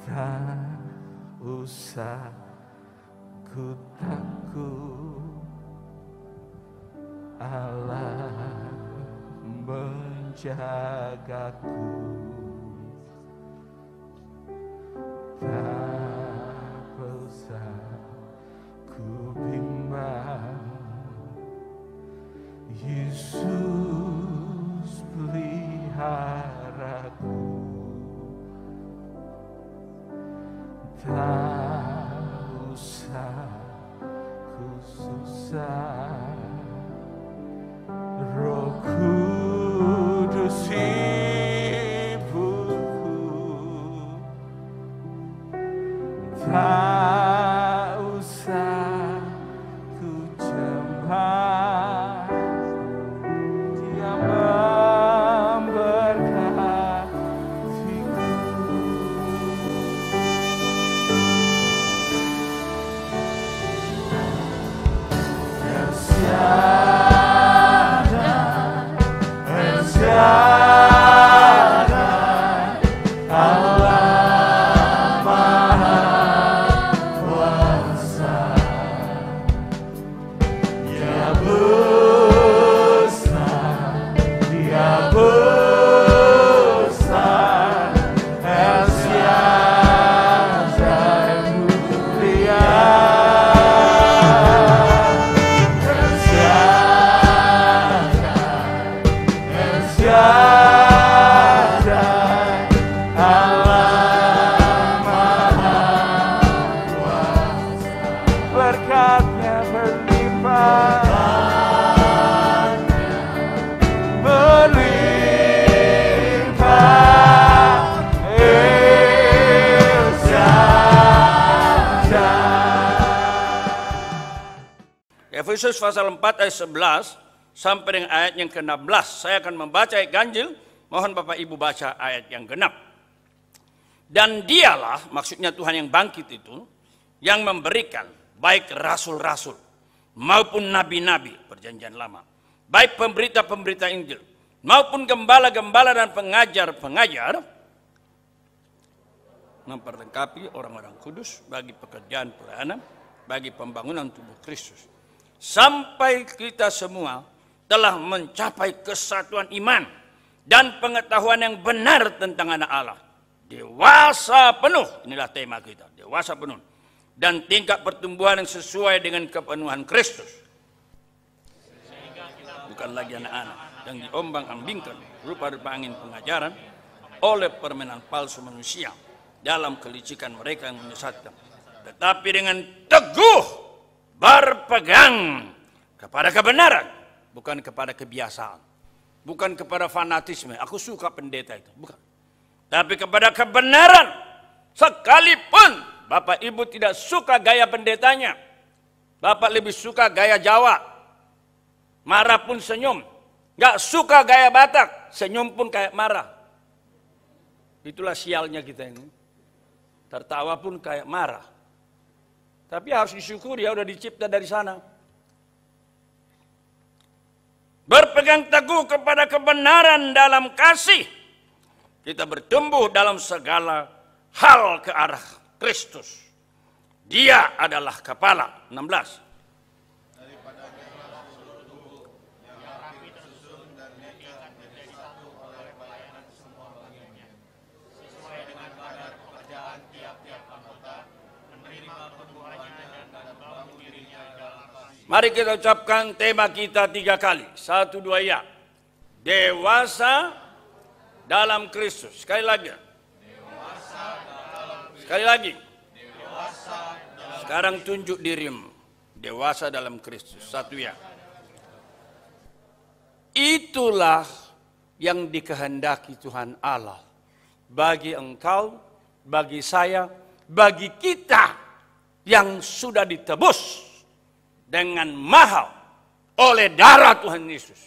Tak usah ku takut, Allah menjagaku. Tak usah ku bimbang, Yesus peliharaku. Tak usah ku susah, Roh Kudus hiburku. Tak usah ku cemas, Dia memberkatiku. El Shaddai, Allah Maha Kuasa. Dia besar, Dia besar. El Shaddai mulia. El Shaddai, Allah Maha Kuasa. Berkatnya berlimpah, El Shaddai. Efesus pasal 4 ayat 11 sampai dengan ayat yang ke-16. Saya akan membaca ayat ganjil, mohon Bapak Ibu baca ayat yang genap. Dan dialah, maksudnya Tuhan yang bangkit itu, yang memberikan baik rasul-rasul maupun nabi-nabi perjanjian lama, baik pemberita-pemberita Injil maupun gembala-gembala dan pengajar-pengajar, memperlengkapi orang-orang kudus bagi pekerjaan pelayanan, bagi pembangunan tubuh Kristus, sampai kita semua telah mencapai kesatuan iman dan pengetahuan yang benar tentang anak Allah. Dewasa penuh, inilah tema kita, dewasa penuh. Dan tingkat pertumbuhan yang sesuai dengan kepenuhan Kristus. Bukan lagi anak-anak yang diombang-ambingkan rupa-rupa angin pengajaran oleh permainan palsu manusia dalam kelicikan mereka yang menyesatkan. Tetapi dengan teguh berpegang kepada kebenaran, bukan kepada kebiasaan, bukan kepada fanatisme. Aku suka pendeta itu, bukan. Tapi kepada kebenaran, sekalipun Bapak Ibu tidak suka gaya pendetanya, Bapak lebih suka gaya Jawa, marah pun senyum, nggak suka gaya Batak, senyum pun kayak marah. Itulah sialnya kita ini, tertawa pun kayak marah. Tapi harus disyukuri, ya udah dicipta dari sana. Berpegang teguh kepada kebenaran dalam kasih, kita bertumbuh dalam segala hal ke arah Kristus. Dia adalah kepala. 16. Mari kita ucapkan tema kita 3 kali. 1, 2, ya. Dewasa dalam Kristus. Sekali lagi. Sekali lagi. Sekarang tunjuk dirimu. Dewasa dalam Kristus. 1, ya. Itulah yang dikehendaki Tuhan Allah. Bagi engkau, bagi saya, bagi kita yang sudah ditebus dengan mahal oleh darah Tuhan Yesus.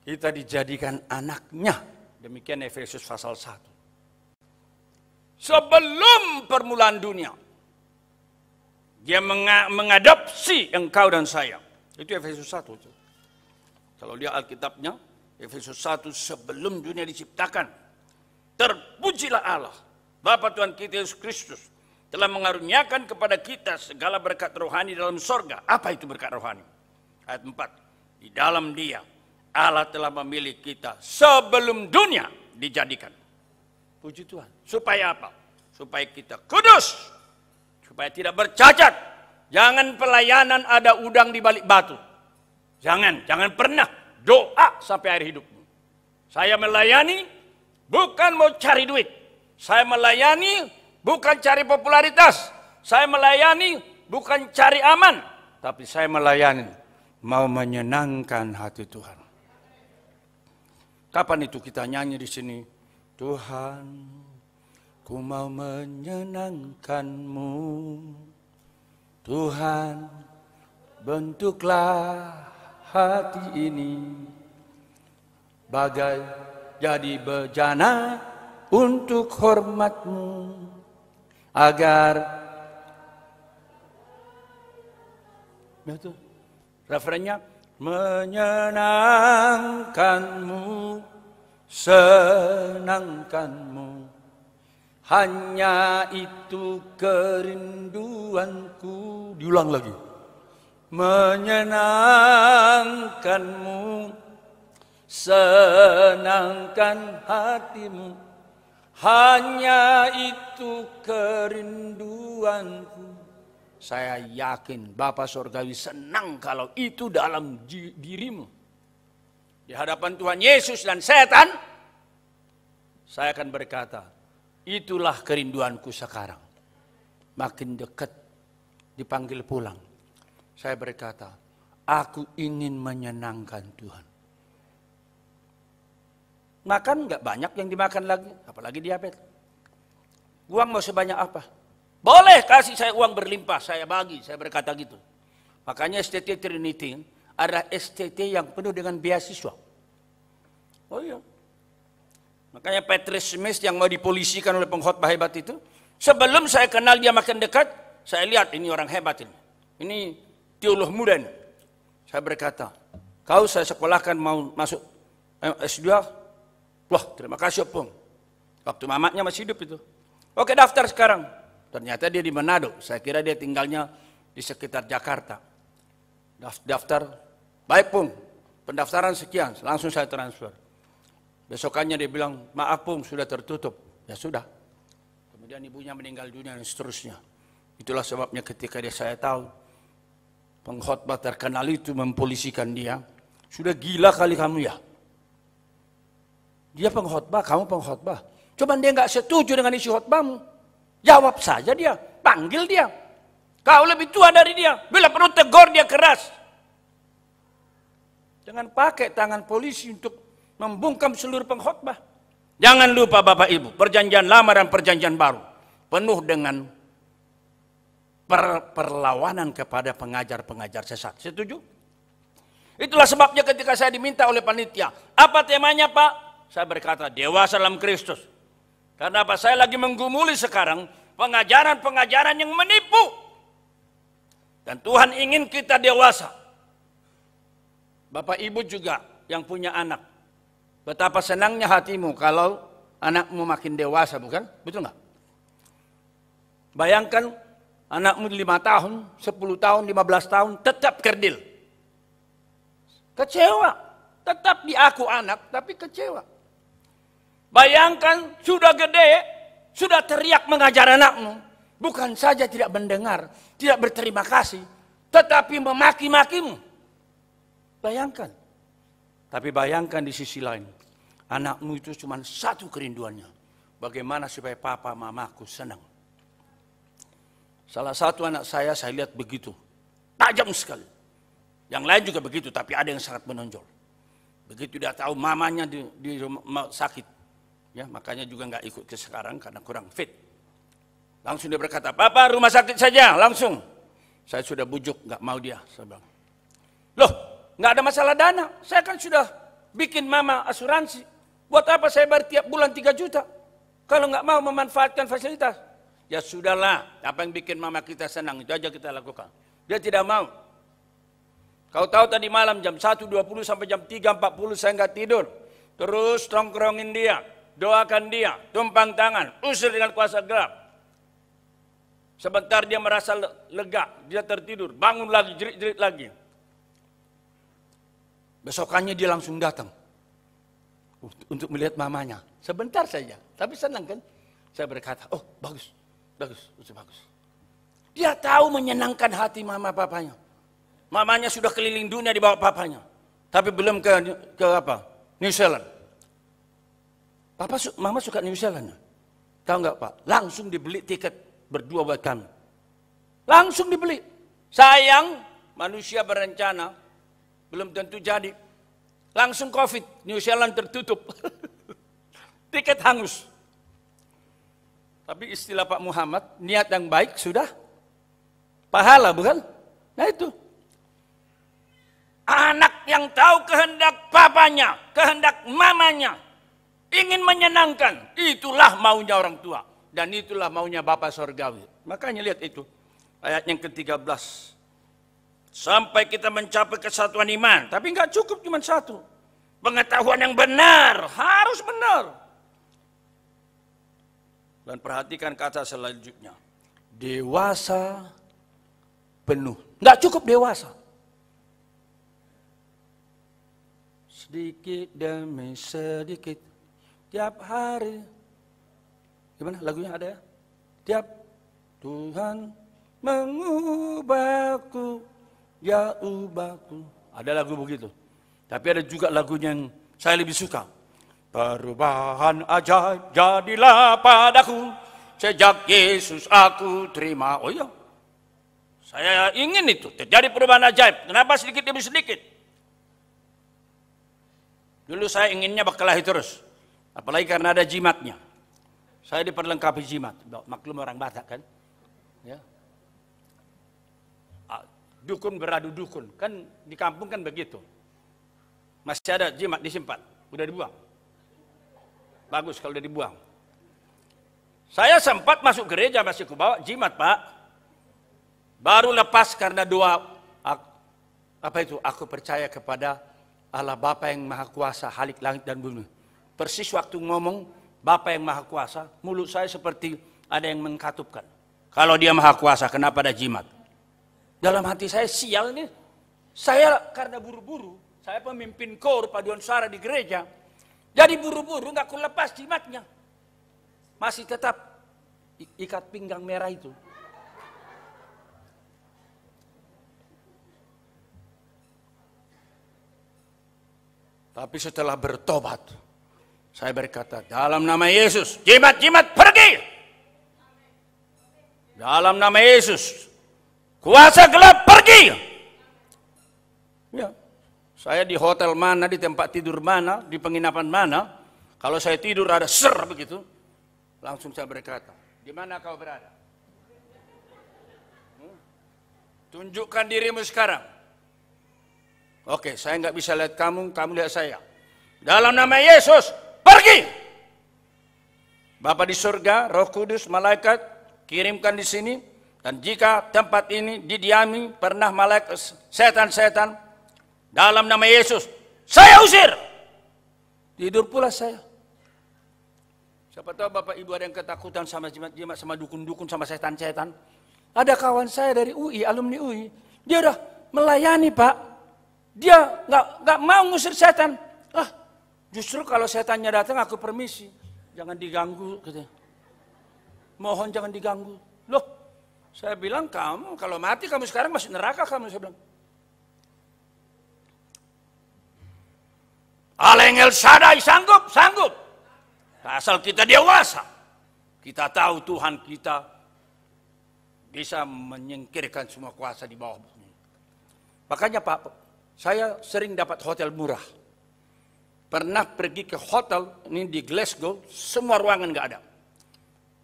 Kita dijadikan anaknya. Demikian Efesus pasal 1. Sebelum permulaan dunia, Dia mengadopsi engkau dan saya. Itu Efesus 1. Kalau dia Alkitabnya, Efesus 1, sebelum dunia diciptakan, terpujilah Allah, Bapa Tuhan kita Yesus Kristus, telah mengaruniakan kepada kita segala berkat rohani dalam sorga. Apa itu berkat rohani? Ayat 4, di dalam Dia, Allah telah memilih kita sebelum dunia dijadikan. Puji Tuhan. Supaya apa? Supaya kita kudus, supaya tidak bercacat. Jangan pelayanan ada udang di balik batu. Jangan pernah doa sampai akhir hidupmu. Saya melayani bukan mau cari duit. Saya melayani bukan cari popularitas. Saya melayani bukan cari aman. Tapi saya melayani mau menyenangkan hati Tuhan. Kapan itu kita nyanyi di sini? Tuhan, ku mau menyenangkan-Mu. Tuhan, bentuklah hati ini bagai jadi bejana untuk hormat-Mu, agar betul referennya, menyenangkan-Mu, senangkan-Mu, hanya itu kerinduanku. Diulang lagi, menyenangkan-Mu, senangkan hati-Mu, hanya itu kerinduanku. Saya yakin Bapa Surgawi senang kalau itu dalam dirimu. Di hadapan Tuhan Yesus dan setan, saya akan berkata, itulah kerinduanku sekarang. Makin dekat dipanggil pulang, saya berkata, aku ingin menyenangkan Tuhan. Makan nggak banyak yang dimakan lagi, apalagi diabetes. Uang mau sebanyak apa? Boleh kasih saya uang berlimpah, saya bagi, saya berkata gitu. Makanya STT Trinity adalah STT yang penuh dengan beasiswa. Oh iya. Makanya Patrice Smith yang mau dipolisikan oleh pengkhotbah hebat itu, sebelum saya kenal dia makin dekat, saya lihat ini orang hebat ini. Ini teolog muda ini. Saya berkata, kau saya sekolahkan mau masuk S2? Wah, terima kasih Opung. Waktu mamaknya masih hidup itu. Oke, daftar sekarang. Ternyata dia di Manado. Saya kira dia tinggalnya di sekitar Jakarta. Daftar, baik Pung, pendaftaran sekian, langsung saya transfer. Besokannya dia bilang, maaf Pung, sudah tertutup. Ya sudah. Kemudian ibunya meninggal dunia dan seterusnya. Itulah sebabnya ketika saya tahu pengkhotbah terkenal itu mempolisikan dia. Sudah gila kali kamu ya. Dia pengkhotbah, kamu pengkhotbah. Coba dia nggak setuju dengan isi khotbahmu. Jawab saja dia, panggil dia. Kau lebih tua dari dia. Bila perlu tegur dia keras. Jangan pakai tangan polisi untuk membungkam seluruh pengkhotbah. Jangan lupa Bapak Ibu, perjanjian lama dan perjanjian baru penuh dengan perlawanan kepada pengajar-pengajar sesat. Setuju? Itulah sebabnya ketika saya diminta oleh panitia, apa temanya Pak? Saya berkata, dewasa dalam Kristus. Karena apa? Saya lagi menggumuli sekarang pengajaran-pengajaran yang menipu. Dan Tuhan ingin kita dewasa. Bapak Ibu juga yang punya anak. Betapa senangnya hatimu kalau anakmu makin dewasa, bukan? Betul nggak? Bayangkan anakmu 5 tahun, 10 tahun, 15 tahun tetap kerdil. Kecewa. Tetap diaku anak, tapi kecewa. Bayangkan sudah gede, sudah teriak mengajar anakmu. Bukan saja tidak mendengar, tidak berterima kasih, tetapi memaki-makimu. Bayangkan. Tapi bayangkan di sisi lain, anakmu itu cuma satu kerinduannya. Bagaimana supaya papa mamaku senang. Salah satu anak saya lihat begitu. Tajam sekali. Yang lain juga begitu, tapi ada yang sangat menonjol. Begitu dia tahu mamanya di rumah sakit. Ya, makanya juga nggak ikut ke sekarang karena kurang fit. Langsung dia berkata, Papa rumah sakit saja, langsung. Saya sudah bujuk, nggak mau dia. Saya bilang, loh, nggak ada masalah dana. Saya kan sudah bikin mama asuransi. Buat apa saya bayar tiap bulan 3 juta? Kalau nggak mau memanfaatkan fasilitas. Ya sudahlah, apa yang bikin mama kita senang, itu aja kita lakukan. Dia tidak mau. Kau tahu tadi malam jam 1.20 sampai jam 3.40 saya nggak tidur. Terus tongkrongin dia, doakan dia, tumpang tangan, usir dengan kuasa gelap. Sebentar dia merasa lega, dia tertidur, bangun lagi, jerit-jerit lagi. Besokannya dia langsung datang untuk melihat mamanya. Sebentar saja, tapi senang kan? Saya berkata, oh bagus. Dia tahu menyenangkan hati mama papanya. Mamanya sudah keliling dunia di bawah papanya. Tapi belum ke apa? New Zealand. Mama suka New Zealand. Tahu nggak Pak? Langsung dibeli tiket berdua buat kami. Langsung dibeli. Sayang, manusia berencana. Belum tentu jadi. Langsung COVID, New Zealand tertutup. Tiket hangus. Tapi istilah Pak Muhammad, niat yang baik sudah pahala, bukan? Nah itu. Anak yang tahu kehendak papanya, kehendak mamanya, ingin menyenangkan, itulah maunya orang tua. Dan itulah maunya Bapa Sorgawi. Makanya lihat itu, ayat yang ke-13. Sampai kita mencapai kesatuan iman, tapi nggak cukup cuma satu. Pengetahuan yang benar, harus benar. Dan perhatikan kata selanjutnya. Dewasa penuh. Nggak cukup dewasa. Sedikit demi sedikit, tiap hari. Gimana lagunya ada ya? Tiap Tuhan mengubahku, dia ubahku. Ada lagu begitu. Tapi ada juga lagunya yang saya lebih suka. Perubahan ajaib jadilah padaku, sejak Yesus aku terima. Oh iya, saya ingin itu, terjadi perubahan ajaib. Kenapa sedikit demi sedikit? Dulu saya inginnya berkelahi terus. Apalagi karena ada jimatnya. Saya diperlengkapi jimat. Maklum orang Batak kan. Ya. Dukun beradu dukun. Kan di kampung kan begitu. Masih ada jimat disimpan. Udah dibuang. Bagus kalau udah dibuang. Saya sempat masuk gereja masih kubawa jimat Pak. Baru lepas karena doa. Apa itu? Aku percaya kepada Allah Bapa yang Maha Kuasa, Halik langit dan bumi. Persis waktu ngomong Bapa yang Maha Kuasa, mulut saya seperti ada yang mengkatupkan. Kalau dia Maha Kuasa, kenapa ada jimat? Dalam hati saya, sial nih. Saya karena buru-buru, saya pemimpin kor paduan suara di gereja. Jadi buru-buru nggak aku lepas jimatnya. Masih tetap ikat pinggang merah itu. Tapi setelah bertobat, saya berkata, dalam nama Yesus, jimat-jimat pergi. Dalam nama Yesus, kuasa gelap pergi. Ya, saya di hotel mana, di tempat tidur mana, di penginapan mana, kalau saya tidur ada ser begitu, langsung saya berkata, di mana kau berada? Tunjukkan dirimu sekarang. Oke, saya nggak bisa lihat kamu, kamu lihat saya. Dalam nama Yesus, pergi! Bapa di surga, Roh Kudus, malaikat, kirimkan di sini. Dan jika tempat ini didiami, pernah malaikat, setan-setan, dalam nama Yesus, saya usir! Tidur pula saya. Siapa tahu Bapak Ibu ada yang ketakutan sama jimat-jimat, sama dukun-dukun, sama setan-setan. Ada kawan saya dari UI, alumni UI. Dia udah melayani Pak. Dia nggak mau ngusir setan. Justru kalau setannya datang aku permisi. Jangan diganggu. Katanya. Mohon jangan diganggu. Loh, saya bilang kamu kalau mati kamu sekarang masih neraka kamu. Saya bilang. Allah yang El Shaddai sanggup. Asal kita dewasa. Kita tahu Tuhan kita bisa menyingkirkan semua kuasa di bawah bumi. Makanya Pak, saya sering dapat hotel murah. Pernah pergi ke hotel ini di Glasgow, semua ruangan nggak ada.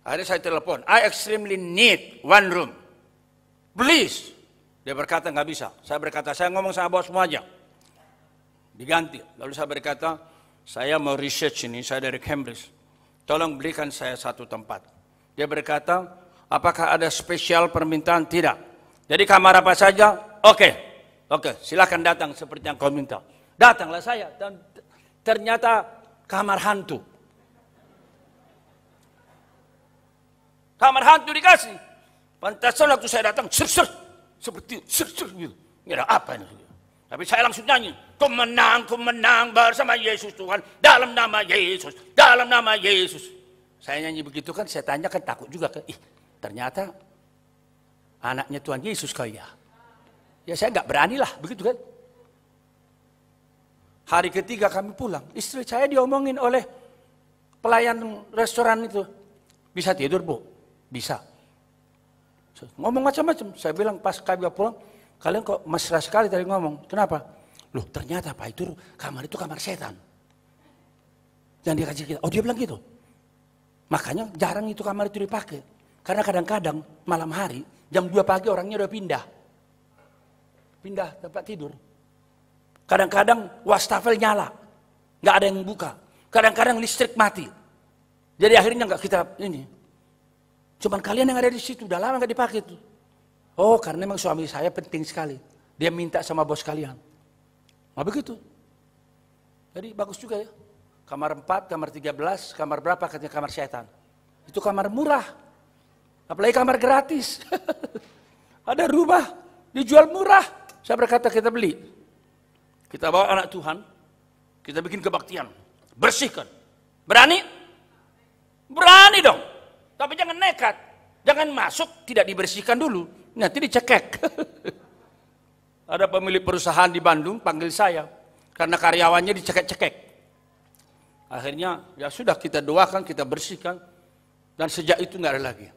Akhirnya saya telepon, I extremely need one room. Please. Dia berkata nggak bisa. Saya berkata, saya ngomong sama bosmu aja. Diganti. Lalu saya berkata, saya mau research ini, saya dari Cambridge. Tolong berikan saya satu tempat. Dia berkata, apakah ada spesial permintaan? Tidak. Jadi kamar apa saja? Oke. Oke, silakan datang seperti yang kau minta. Datanglah saya dan ternyata kamar hantu. Kamar hantu dikasih. Pantasan waktu saya datang, seperti gitu. Ini ada apa ini? Tapi saya langsung nyanyi, ku menang bersama Yesus Tuhan, dalam nama Yesus, dalam nama Yesus. Saya nyanyi begitu kan, saya tanya kan takut juga kan, ternyata anaknya Tuhan Yesus kau ya. Ya saya nggak berani lah, begitu kan. Hari ketiga kami pulang, istri saya diomongin oleh pelayan restoran itu. Bisa tidur bu? Bisa. Ngomong macam-macam, saya bilang pas kami pulang, kalian kok mesra sekali tadi ngomong, kenapa? Loh ternyata Pak itu kamar setan. Yang dia kasih kita, oh dia bilang gitu. Makanya jarang itu kamar itu dipakai. Karena kadang-kadang malam hari, jam 2 pagi orangnya udah pindah tempat tidur. Kadang-kadang wastafel nyala, nggak ada yang buka. Kadang-kadang listrik mati. Jadi akhirnya nggak kita ini. Cuman kalian yang ada di situ, udah lama nggak dipakai itu. Oh karena memang suami saya penting sekali. Dia minta sama bos kalian. Nah begitu. Jadi bagus juga ya. Kamar 4, kamar 13, kamar berapa katanya kamar setan. Itu kamar murah. Apalagi kamar gratis. Ada rumah dijual murah. Saya berkata kita beli. Kita bawa anak Tuhan. Kita bikin kebaktian. Bersihkan. Berani? Berani dong. Tapi jangan nekat. Jangan masuk tidak dibersihkan dulu. Nanti dicekek. Ada pemilik perusahaan di Bandung panggil saya. Karena karyawannya dicekek-cekek. Akhirnya ya sudah kita doakan, kita bersihkan. Dan sejak itu nggak ada lagi.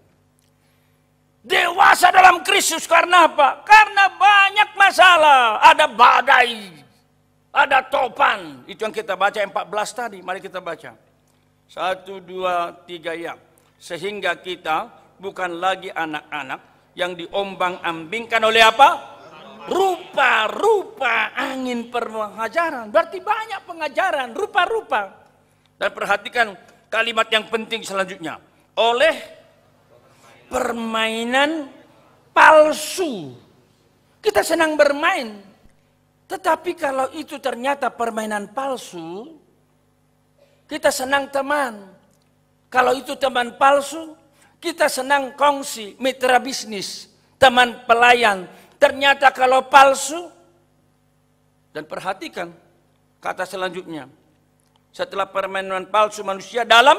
Dewasa dalam Kristus karena apa? Karena banyak masalah. Ada badai. Ada topan. Itu yang kita baca 14 tadi. Mari kita baca. 1, 2, 3 ya. Sehingga kita bukan lagi anak-anak yang diombang-ambingkan oleh apa? Rupa-rupa angin pengajaran. Berarti banyak pengajaran, rupa-rupa. Dan perhatikan kalimat yang penting selanjutnya. Oleh permainan palsu. Kita senang bermain. Tetapi kalau itu ternyata permainan palsu, kita senang teman. Kalau itu teman palsu, kita senang kongsi, mitra bisnis, teman pelayan. Ternyata kalau palsu, dan perhatikan kata selanjutnya. Setelah permainan palsu manusia dalam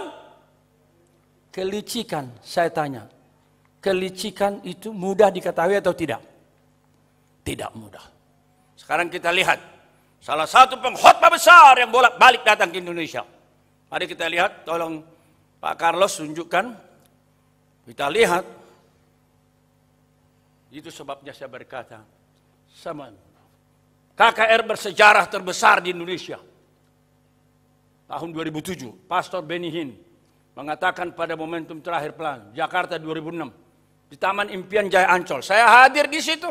kelicikan, saya tanya. Kelicikan itu mudah diketahui atau tidak? Tidak mudah. Sekarang kita lihat. Salah satu pengkhotbah besar yang bolak-balik datang ke Indonesia. Mari kita lihat, tolong Pak Carlos tunjukkan. Kita lihat. Itu sebabnya saya berkata, sama KKR bersejarah terbesar di Indonesia. Tahun 2007, Pastor Benny Hinn mengatakan pada momentum terakhir plan, Jakarta 2006, di Taman Impian Jaya Ancol. Saya hadir di situ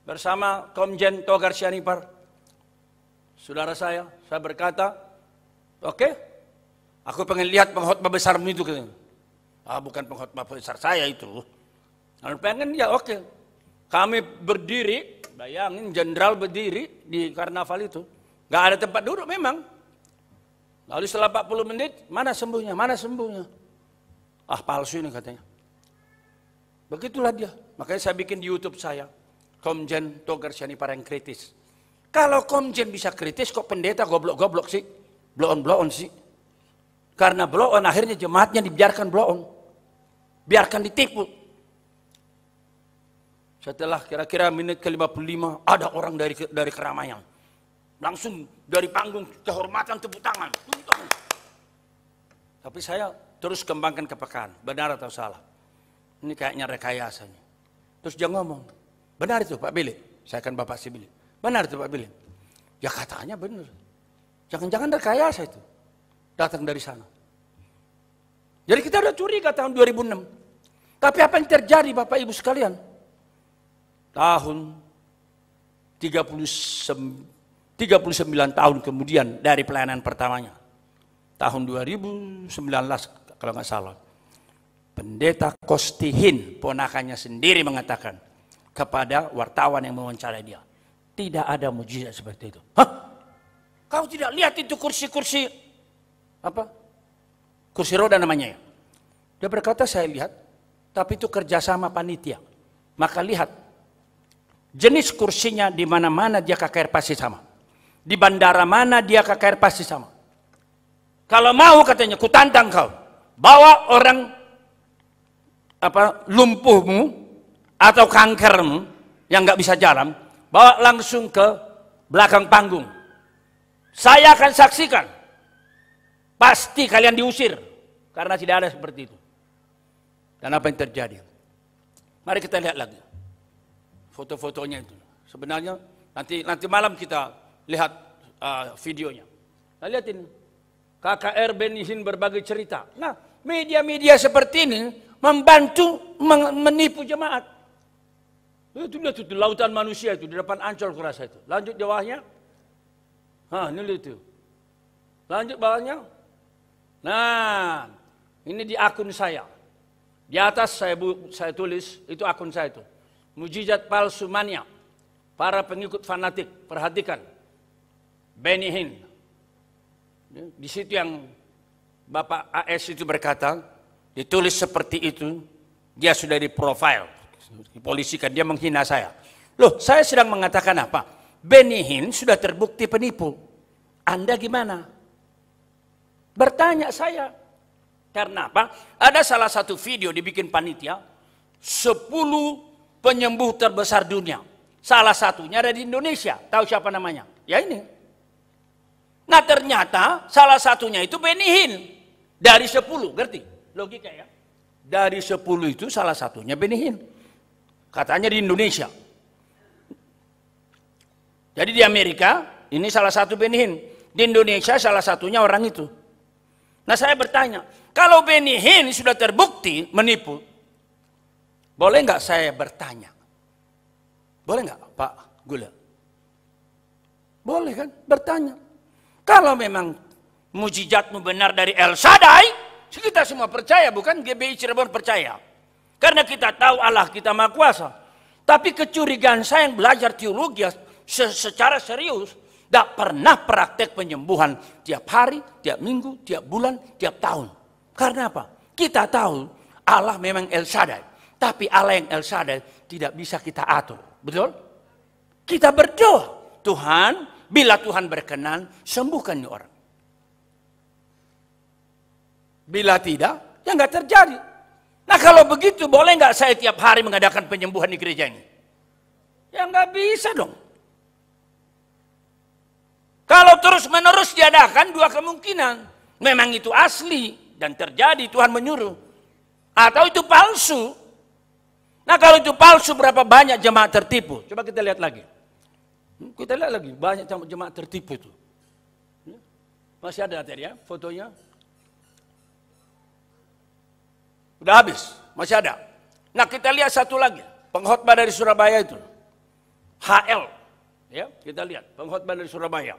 bersama Komjen Togar Sianipar, saudara saya berkata, oke, aku pengen lihat pengkhotbah besarmu itu. Bukan pengkhotbah besar saya itu. Kalau pengen ya oke. Kami berdiri, bayangin jenderal berdiri di karnaval itu. Gak ada tempat duduk memang. Lalu setelah 40 menit, mana sembuhnya, mana sembuhnya. Palsu ini katanya. Begitulah dia. Makanya saya bikin di YouTube saya. Komjen Togar Sianipar yang kritis. Kalau Komjen bisa kritis, kok pendeta goblok-goblok sih? Blow-on sih. Karena blow-on akhirnya jemaatnya dibiarkan blow-on. Biarkan ditipu. Setelah kira-kira menit ke-55, ada orang dari keramaian. Langsung dari panggung kehormatan tepuk tangan. Tapi saya terus kembangkan kepekaan. Benar atau salah? Ini kayaknya rekayasa nih. Terus dia ngomong, benar itu Pak Billy. Saya kan Bapak si Billy. Benar itu Pak Billy. Ya katanya benar. Jangan-jangan rekayasa itu. Datang dari sana. Jadi kita udah curiga tahun 2006. Tapi apa yang terjadi Bapak Ibu sekalian? Tahun 39 tahun kemudian dari pelayanan pertamanya. Tahun 2019 kalau nggak salah. Pendeta Kostihin, ponakannya sendiri mengatakan kepada wartawan yang mewawancarai dia. Tidak ada mujizat seperti itu. Hah? Kau tidak lihat itu kursi-kursi apa? Kursi roda namanya ya. Dia berkata, saya lihat, tapi itu kerjasama panitia. Maka lihat, jenis kursinya di mana-mana dia KKR pasti sama. Di bandara mana dia KKR pasti sama. Kalau mau katanya, ku tantang kau, bawa orang lumpuhmu atau kankermu yang nggak bisa jalan, bawa langsung ke belakang panggung. Saya akan saksikan, pasti kalian diusir karena tidak ada seperti itu. Dan apa yang terjadi? Mari kita lihat lagi foto-fotonya itu. Sebenarnya nanti malam kita lihat videonya. Nah, lihat ini, KKR Benny Hinn berbagi cerita. Nah, media-media seperti ini membantu menipu jemaat. Itu lihat itu lautan manusia itu di depan Ancol kurasa itu. Lanjut di bawahnya. Ini lihat itu. Lanjut bawahnya. Nah, ini di akun saya. Di atas saya tulis, itu akun saya itu. Mujizat palsu mania. Para pengikut fanatik, perhatikan. Benny Hinn. Di situ yang Bapak AS itu berkata, ditulis seperti itu, dia sudah di profile. Dipolisikan, dia menghina saya. Loh, saya sedang mengatakan apa? Benny Hinn sudah terbukti penipu. Anda gimana? Bertanya saya. Karena apa? Ada salah satu video dibikin panitia, 10 penyembuh terbesar dunia. Salah satunya ada di Indonesia. Tahu siapa namanya? Ya ini. Nah ternyata salah satunya itu Benny Hinn. Dari 10, ngerti? Logika ya. Dari 10 itu salah satunya Benny Hinn. Katanya di Indonesia. Jadi di Amerika, ini salah satu Benny Hinn. Di Indonesia salah satunya orang itu. Nah saya bertanya, kalau Benny Hinn sudah terbukti menipu, boleh nggak saya bertanya? Boleh nggak Pak Gula? Boleh kan bertanya. Kalau memang mujizatmu benar dari El Shaddai, kita semua percaya, bukan GBI Cirebon percaya. Karena kita tahu Allah kita Maha Kuasa. Tapi kecurigaan saya yang belajar teologi secara serius, tidak pernah praktek penyembuhan tiap hari, tiap minggu, tiap bulan, tiap tahun. Karena apa? Kita tahu Allah memang El Shaddai. Tapi Allah yang El Shaddai tidak bisa kita atur. Betul? Kita berdoa. Tuhan, bila Tuhan berkenan, sembuhkan ini orang. Bila tidak, ya nggak terjadi. Nah kalau begitu, boleh nggak saya tiap hari mengadakan penyembuhan di gereja ini? Ya nggak bisa dong. Kalau terus-menerus diadakan, dua kemungkinan. Memang itu asli dan terjadi, Tuhan menyuruh. Atau itu palsu. Nah kalau itu palsu, berapa banyak jemaat tertipu? Coba kita lihat lagi. Kita lihat lagi, banyak jemaat tertipu itu. Masih ada tadi ya fotonya? Udah habis, masih ada. Nah kita lihat satu lagi, pengkhotbah dari Surabaya itu. HL. Ya, kita lihat, pengkhotbah dari Surabaya.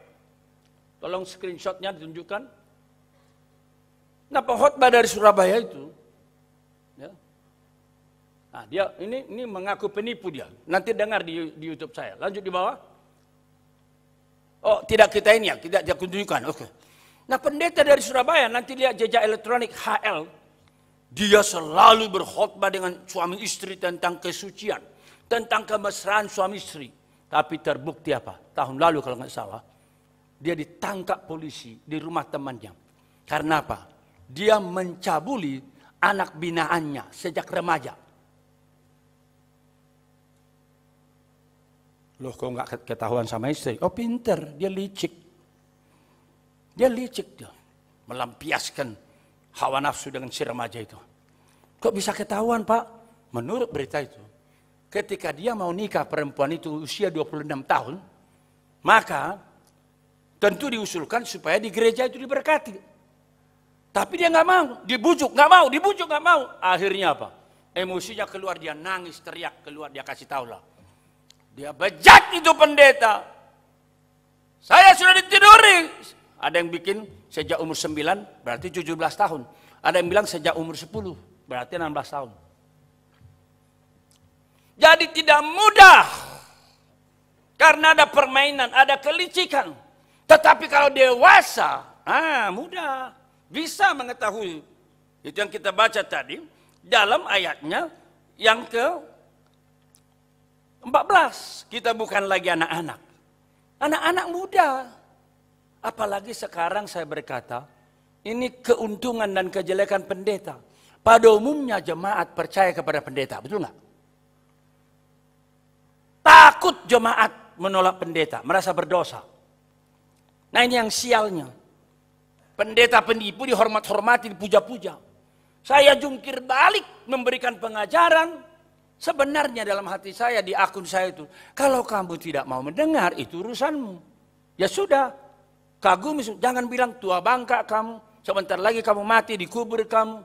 Tolong screenshotnya ditunjukkan. Nah pengkhotbah dari Surabaya itu, ya. Nah dia ini mengaku penipu dia. Nanti dengar di YouTube saya. Lanjut di bawah. Oh tidak kita ini ya, tidak dia tunjukkan. Oke. Nah pendeta dari Surabaya, nanti lihat jejak elektronik HL. Dia selalu berkhotbah dengan suami istri tentang kesucian, tentang kemesraan suami istri. Tapi terbukti apa? Tahun lalu kalau nggak salah, dia ditangkap polisi di rumah temannya. Karena apa? Dia mencabuli anak binaannya sejak remaja. Loh kok nggak ketahuan sama istri? Oh pinter, dia licik. Dia licik dia. Melampiaskan hawa nafsu dengan si remaja itu. Kok bisa ketahuan Pak? Menurut berita itu, ketika dia mau nikah perempuan itu usia 26 tahun, maka tentu diusulkan supaya di gereja itu diberkati. Tapi dia nggak mau, dibujuk nggak mau. Akhirnya apa? Emosinya keluar, dia nangis, teriak keluar, dia kasih tahu lah. Dia bejat itu pendeta. Saya sudah ditiduri. Ada yang bikin sejak umur 9, berarti 17 tahun. Ada yang bilang sejak umur 10, berarti 16 tahun. Jadi tidak mudah Karena ada permainan, ada kelicikan. Tetapi kalau dewasa, mudah. Bisa mengetahui. Itu yang kita baca tadi. Dalam ayatnya yang ke-14. Kita bukan lagi anak-anak. Anak-anak muda. Apalagi sekarang saya berkata, ini keuntungan dan kejelekan pendeta. Pada umumnya jemaat percaya kepada pendeta, betul nggak? Takut jemaat menolak pendeta, merasa berdosa. Nah ini yang sialnya. Pendeta penipu dihormat-hormati, dipuja-puja. Saya jungkir balik memberikan pengajaran. Sebenarnya dalam hati saya di akun saya itu, kalau kamu tidak mau mendengar itu urusanmu. Ya sudah, kagum, jangan bilang tua bangka kamu. Sebentar lagi kamu mati, dikubur kamu.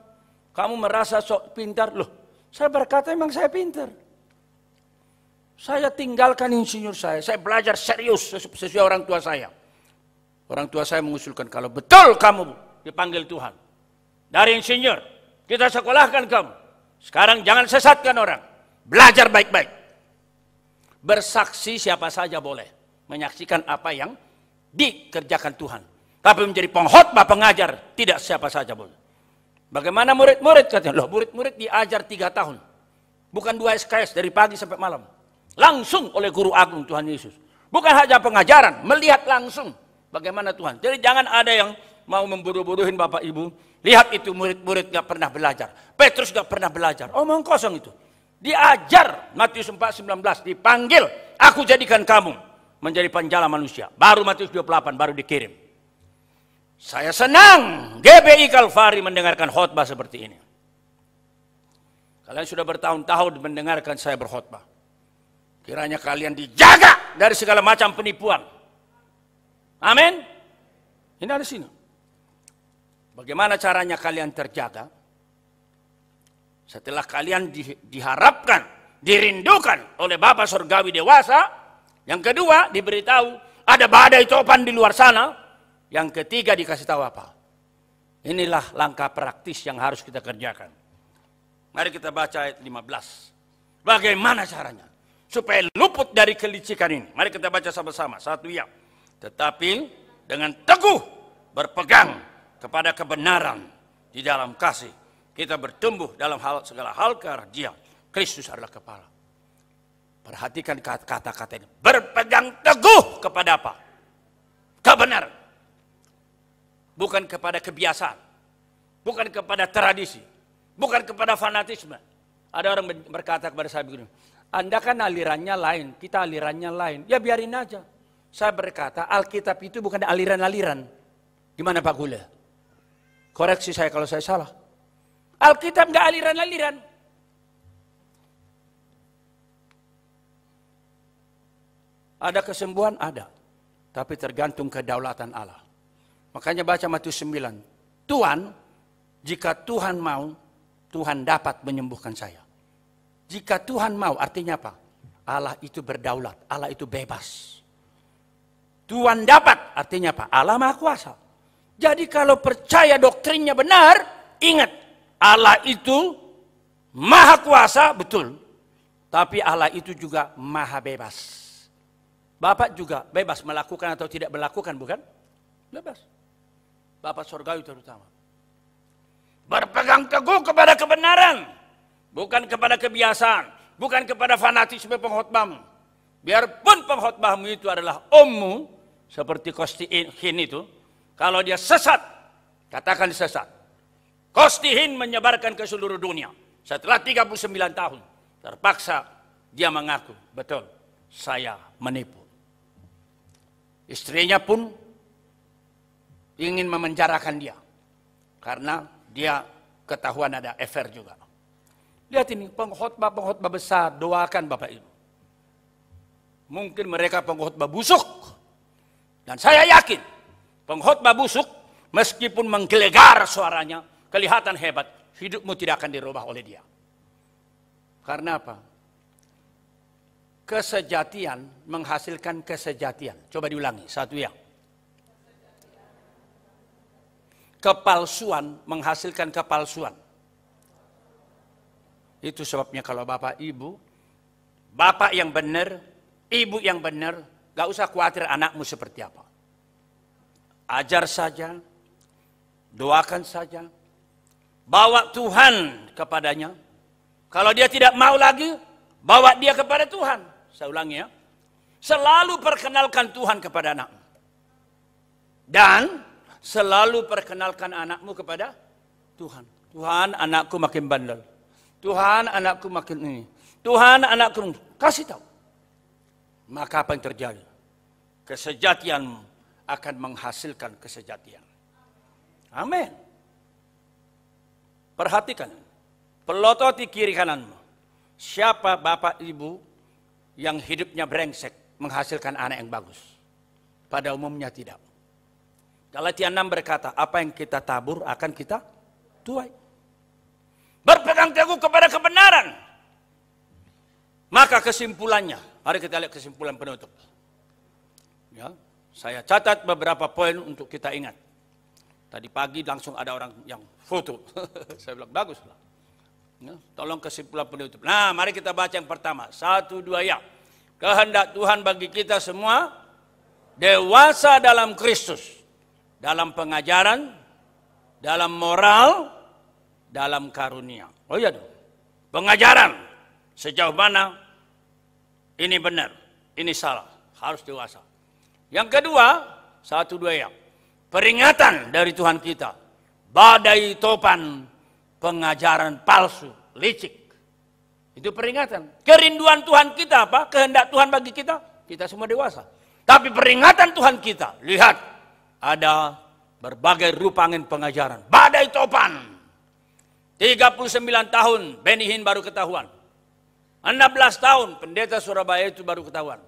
Kamu merasa sok pintar. Loh, saya berkata emang saya pintar. Saya tinggalkan insinyur saya belajar serius sesuai orang tua saya. Orang tua saya mengusulkan kalau betul kamu dipanggil Tuhan. Dari insinyur, kita sekolahkan kamu. Sekarang jangan sesatkan orang. Belajar baik-baik. Bersaksi siapa saja boleh. Menyaksikan apa yang dikerjakan Tuhan. Tapi menjadi pengkhotbah pengajar, tidak siapa saja boleh. Bagaimana murid-murid katanya? Loh, murid-murid diajar 3 tahun. Bukan 2 SKS dari pagi sampai malam. Langsung oleh guru agung Tuhan Yesus. Bukan hanya pengajaran, melihat langsung bagaimana Tuhan. Jadi jangan ada yang mau membodoh-bodohin Bapak Ibu. Lihat itu murid-murid gak pernah belajar. Petrus gak pernah belajar. Omong kosong itu. Diajar, Matius 4:19, dipanggil, aku jadikan kamu menjadi penjala manusia. Baru Matius 28, baru dikirim. Saya senang GBI Kalvari mendengarkan khotbah seperti ini. Kalian sudah bertahun-tahun mendengarkan saya berkhotbah. Kiranya kalian dijaga dari segala macam penipuan. Amin. Ini ada sini. Bagaimana caranya kalian terjaga? Setelah kalian diharapkan, dirindukan oleh Bapa Surgawi dewasa. Yang kedua, diberitahu ada badai topan di luar sana. Yang ketiga, dikasih tahu apa? Inilah langkah praktis yang harus kita kerjakan. Mari kita baca ayat 15. Bagaimana caranya? Supaya luput dari kelicikan ini. Mari kita baca sama-sama. 1 ya. Tetapi dengan teguh berpegang kepada kebenaran di dalam kasih. Kita bertumbuh dalam segala hal ke arah Dia. Kristus adalah kepala. Perhatikan kata-kata ini. Berpegang teguh kepada apa? Kebenaran. Bukan kepada kebiasaan. Bukan kepada tradisi. Bukan kepada fanatisme. Ada orang berkata kepada saya begini. Anda kan alirannya lain. Kita alirannya lain. Ya biarin aja. Saya berkata Alkitab itu bukan aliran-aliran. Gimana Pak Gule? Koreksi saya kalau saya salah. Alkitab nggak aliran-aliran. Ada kesembuhan? Ada. Tapi tergantung kedaulatan Allah. Makanya baca Matius 9. Tuhan, jika Tuhan mau, Tuhan dapat menyembuhkan saya. Jika Tuhan mau, artinya apa? Allah itu berdaulat, Allah itu bebas. Tuhan dapat, artinya apa? Allah Maha Kuasa. Jadi kalau percaya doktrinnya benar, ingat. Allah itu Maha Kuasa, betul. Tapi Allah itu juga Maha Bebas. Bapak juga bebas melakukan atau tidak melakukan, bukan? Bebas. Bapak surgawi terutama. Berpegang teguh kepada kebenaran. Bukan kepada kebiasaan. Bukan kepada fanatisme pengkhotbahmu. Biarpun pengkhotbahmu itu adalah ommu, seperti Kostihin itu. Kalau dia sesat, katakan sesat. Kostihin menyebarkan ke seluruh dunia. Setelah 39 tahun, terpaksa dia mengaku, betul, saya menipu. Istrinya pun ingin memenjarakan dia. Karena dia ketahuan ada affair juga. Lihat ini, pengkhotbah besar, doakan Bapak Ibu. Mungkin mereka pengkhotbah busuk. Dan saya yakin, pengkhotbah busuk, meskipun menggelegar suaranya, kelihatan hebat, hidupmu tidak akan dirubah oleh dia. Karena apa? Kesejatian menghasilkan kesejatian. Coba diulangi, 1 ya. Kepalsuan menghasilkan kepalsuan. Itu sebabnya kalau Bapak Ibu, Bapak yang benar, ibu yang benar, gak usah khawatir anakmu seperti apa. Ajar saja, doakan saja, bawa Tuhan kepadanya. Kalau dia tidak mau lagi, bawa dia kepada Tuhan. Saya ulangi ya, selalu perkenalkan Tuhan kepada anakmu. Dan selalu perkenalkan anakmu kepada Tuhan. Tuhan, anakku makin bandel. Tuhan, anakku makin ini. Tuhan, anakku, kasih tahu. Maka apa yang terjadi? Kesejatianmu akan menghasilkan kesejatian. Amin. Perhatikan, pelototi kiri kananmu. Siapa bapak ibu yang hidupnya brengsek menghasilkan anak yang bagus? Pada umumnya tidak. Galatia 6 berkata, apa yang kita tabur akan kita tuai. Berpegang teguh kepada kebenaran. Maka kesimpulannya, mari kita lihat kesimpulan penutup. Ya, saya catat beberapa poin untuk kita ingat. Tadi pagi langsung ada orang yang foto. Saya bilang bagus lah. Ya, tolong kesimpulan penutup. Nah, mari kita baca yang pertama. 1, 2 ya. Kehendak Tuhan bagi kita semua dewasa dalam Kristus. Dalam pengajaran, dalam moral, dalam karunia. Oh iya dong. Pengajaran. Sejauh mana ini benar, ini salah. Harus dewasa. Yang kedua, 1, 2 ya. Peringatan dari Tuhan kita. Badai topan pengajaran palsu, licik. Itu peringatan. Kerinduan Tuhan kita apa? Kehendak Tuhan bagi kita. Kita semua dewasa. Tapi peringatan Tuhan kita. Lihat, ada berbagai rupa angin pengajaran. Badai topan. 39 tahun Benny Hinn baru ketahuan. 16 tahun pendeta Surabaya itu baru ketahuan.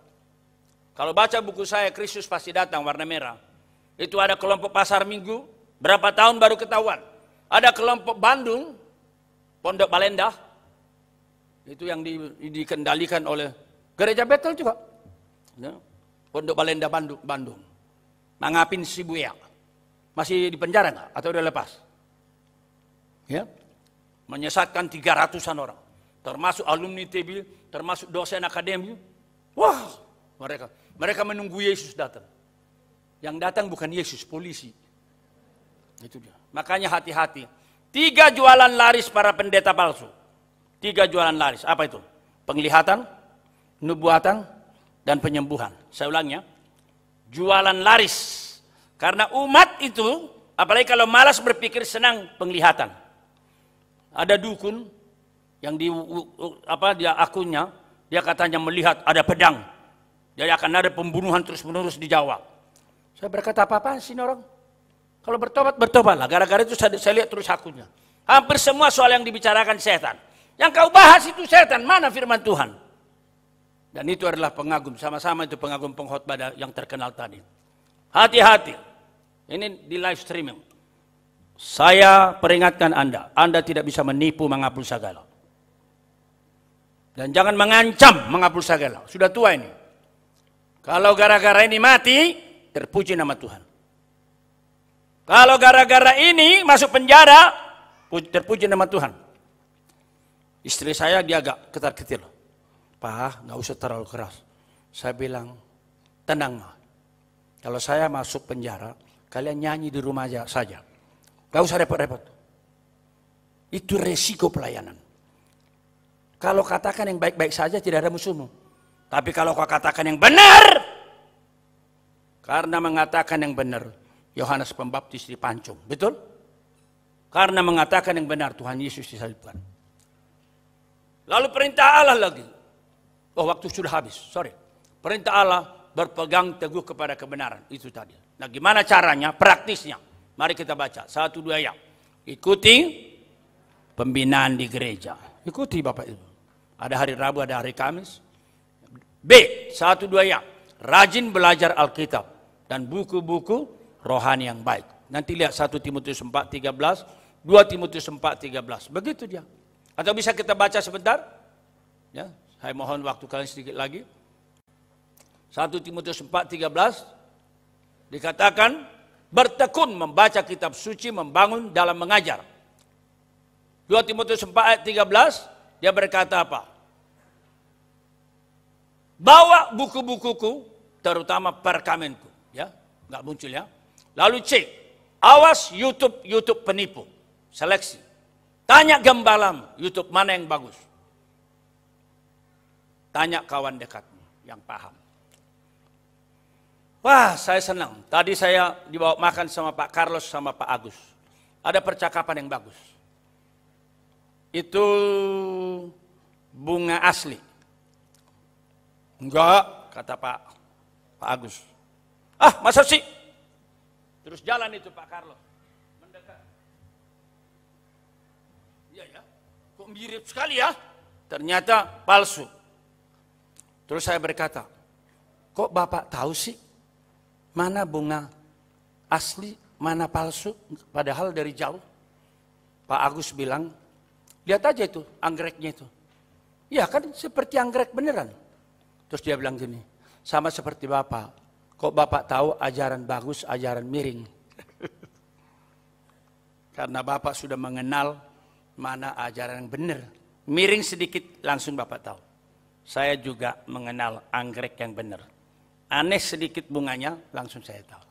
Kalau baca buku saya, Kristus Pasti Datang, warna merah. Itu ada kelompok pasar minggu, berapa tahun baru ketahuan. Ada kelompok Bandung, Pondok Balenda. Itu yang dikendalikan oleh Gereja Betel juga. Ya. Pondok Balenda Bandung. Mangapin Sibuya. Masih di penjara nggak? Atau udah lepas? Ya. Menyesatkan 300-an orang. Termasuk alumni TB, termasuk dosen akademi. Wah, mereka menunggu Yesus datang. Yang datang bukan Yesus, polisi. Itu dia. Makanya hati-hati. 3 jualan laris para pendeta palsu. 3 jualan laris. Apa itu? Penglihatan, nubuatan, dan penyembuhan. Saya ulang ya. Jualan laris. Karena umat itu, apalagi kalau malas berpikir, senang penglihatan. Ada dukun yang dia akunnya, dia katanya melihat ada pedang. Jadi akan ada pembunuhan terus-menerus di Jawa. Saya berkata, apa-apaan sih ini orang? Kalau bertobatlah. Gara-gara itu saya lihat terus akunnya. Hampir semua soal yang dibicarakan setan. Yang kau bahas itu setan, mana firman Tuhan? Dan itu adalah pengagum, sama-sama itu pengagum pengkhotbah yang terkenal tadi. Hati-hati. Ini di live streaming. Saya peringatkan Anda tidak bisa menipu menghapus segala. Dan jangan mengancam menghapus segala. Sudah tua ini. Kalau gara-gara ini mati, terpuji nama Tuhan. Kalau gara-gara ini masuk penjara, terpuji nama Tuhan. Istri saya dia agak ketar-ketir. Pak, nggak usah terlalu keras. Saya bilang, tenang Ma. Kalau saya masuk penjara, kalian nyanyi di rumah aja saja. Gak usah repot-repot. Itu resiko pelayanan. Kalau katakan yang baik-baik saja tidak ada musuhmu. Tapi kalau kau katakan yang benar, karena mengatakan yang benar, Yohanes Pembaptis dipancung. Betul? Karena mengatakan yang benar, Tuhan Yesus disalibkan. Lalu perintah Allah lagi. Oh, waktu sudah habis. Sorry. Perintah Allah berpegang teguh kepada kebenaran. Itu tadi. Nah, gimana caranya? Praktisnya. Mari kita baca. 1, 2 ya. Ikuti pembinaan di gereja. Ikuti Bapak Ibu. Ada hari Rabu, ada hari Kamis. B. 1, 2 ya. Rajin belajar Alkitab dan buku-buku rohani yang baik. Nanti lihat 1 Timotius 4:13, 2 Timotius 4:13. Begitu dia. Atau bisa kita baca sebentar? Ya, saya mohon waktu kalian sedikit lagi. 1 Timotius 4:13 dikatakan bertekun membaca kitab suci, membangun dalam mengajar. 2 Timotius 4:13 dia berkata apa? bawa buku-bukuku, terutama perkamenku, ya, nggak muncul ya. Lalu C, awas YouTube penipu, seleksi. Tanya gembalam, YouTube mana yang bagus. Tanya kawan dekatmu yang paham. Wah, saya senang. Tadi saya dibawa makan sama Pak Carlos sama Pak Agus. Ada percakapan yang bagus. Itu bunga asli. Enggak, kata Pak Agus. Ah, masa sih? Terus jalan itu Pak Carlos. Mendekat. Iya ya, kok mirip sekali ya? Ternyata palsu. Terus saya berkata, kok Bapak tahu sih mana bunga asli, mana palsu? Padahal dari jauh. Pak Agus bilang, lihat aja itu anggreknya itu. Ya kan seperti anggrek beneran. Terus dia bilang gini, sama seperti Bapak. Kok Bapak tahu ajaran bagus, ajaran miring? Karena Bapak sudah mengenal mana ajaran yang benar. Miring sedikit langsung Bapak tahu. Saya juga mengenal anggrek yang benar. Aneh sedikit bunganya, langsung saya tahu.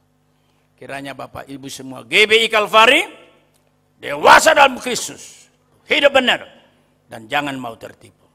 Kiranya Bapak Ibu semua GBI Kalvari, dewasa dalam Kristus, hidup benar, dan jangan mau tertipu.